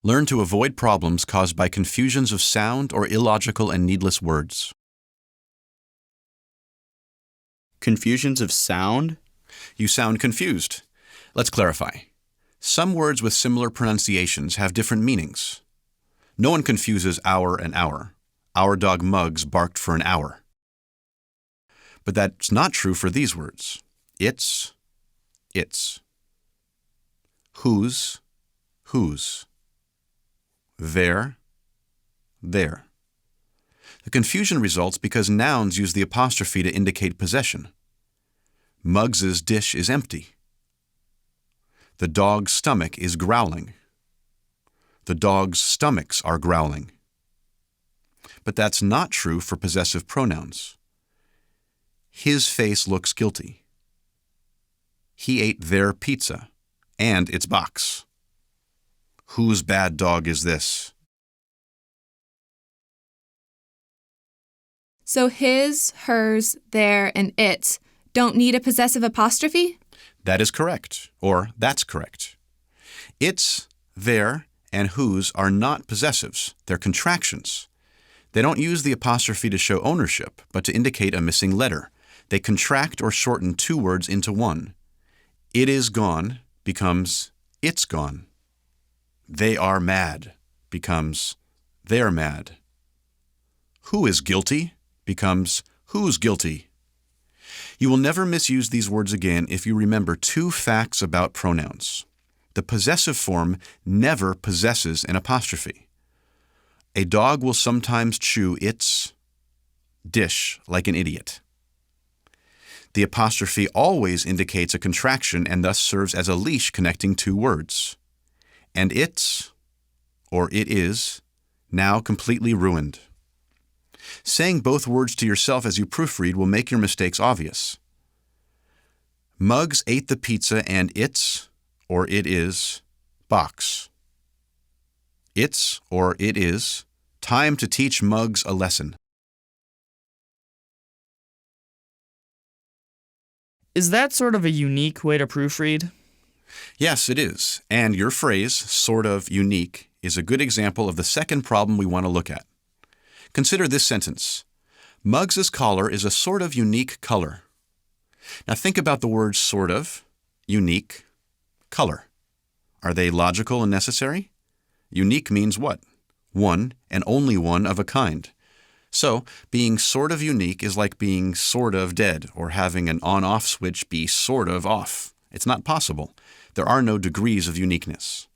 Learn to avoid problems caused by confusions of sound or illogical and needless words. Confusions of sound? You sound confused. Let's clarify. Some words with similar pronunciations have different meanings. No one confuses hour and hour. Our dog Muggs barked for an hour. But that's not true for these words. It's. Whose. There. The confusion results because nouns use the apostrophe to indicate possession. Muggs's dish is empty. The dog's stomach is growling. The dog's stomachs are growling. But that's not true for possessive pronouns. His face looks guilty. He ate their pizza and its box. Whose bad dog is this? So his, hers, their, and its don't need a possessive apostrophe? That is correct, or that's correct. Its, their, and whose are not possessives. They're contractions. They don't use the apostrophe to show ownership, but to indicate a missing letter. They contract or shorten two words into one. It is gone becomes it's gone. They are mad becomes they're mad. Who is guilty becomes who's guilty. You will never misuse these words again if you remember two facts about pronouns. The possessive form never possesses an apostrophe. A dog will sometimes chew its dish like an idiot. The apostrophe always indicates a contraction and thus serves as a leash connecting two words. And it's, or it is, now completely ruined. Saying both words to yourself as you proofread will make your mistakes obvious. Muggs ate the pizza and its, or it is, box. It's, or it is, time to teach Muggs a lesson. Is that sort of a unique way to proofread? Yes, it is. And your phrase, sort of unique, is a good example of the second problem we want to look at. Consider this sentence. Muggs's collar is a sort of unique color. Now think about the words sort of, unique, color. Are they logical and necessary? Unique means what? One and only one of a kind. So, being sort of unique is like being sort of dead or having an on-off switch be sort of off. It's not possible. There are no degrees of uniqueness.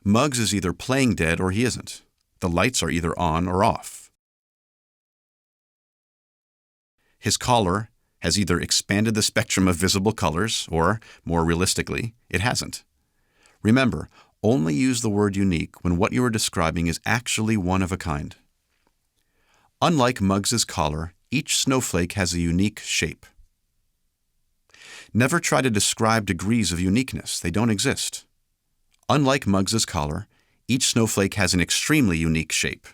Muggs is either playing dead or he isn't. The lights are either on or off. His collar has either expanded the spectrum of visible colors or, more realistically, it hasn't. Remember, only use the word unique when what you are describing is actually one of a kind. Unlike Muggs's collar, each snowflake has a unique shape. Never try to describe degrees of uniqueness. They don't exist. Unlike Muggs's collar, each snowflake has an extremely unique shape.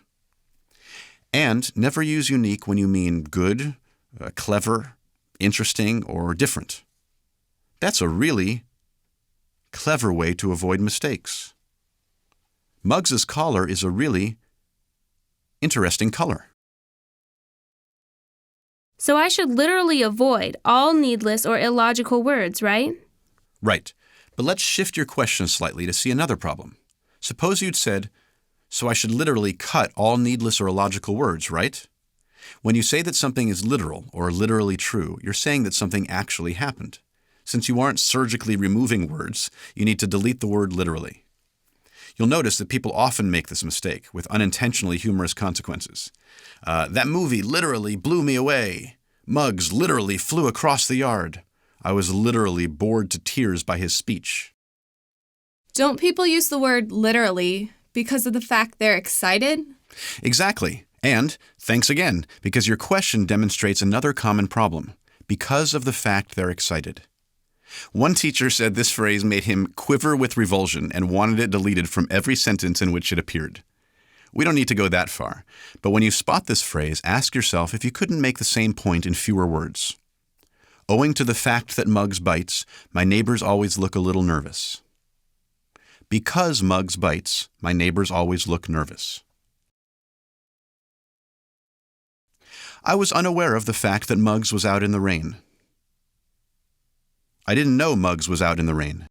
And never use unique when you mean good, clever, interesting, or different. That's a really clever way to avoid mistakes. Muggs's collar is a really interesting color. So I should literally avoid all needless or illogical words, right? Right. But let's shift your question slightly to see another problem. Suppose you'd said, so I should literally cut all needless or illogical words, right? When you say that something is literal or literally true, you're saying that something actually happened. Since you aren't surgically removing words, you need to delete the word literally. You'll notice that people often make this mistake with unintentionally humorous consequences. That movie literally blew me away. Muggs literally flew across the yard. I was literally bored to tears by his speech. Don't people use the word literally because of the fact they're excited? Exactly. And thanks again, because your question demonstrates another common problem. Because of the fact they're excited. One teacher said this phrase made him quiver with revulsion and wanted it deleted from every sentence in which it appeared. We don't need to go that far, but when you spot this phrase, ask yourself if you couldn't make the same point in fewer words. Owing to the fact that Muggs bites, my neighbors always look a little nervous. Because Muggs bites, my neighbors always look nervous. I was unaware of the fact that Muggs was out in the rain. I didn't know Muggs was out in the rain.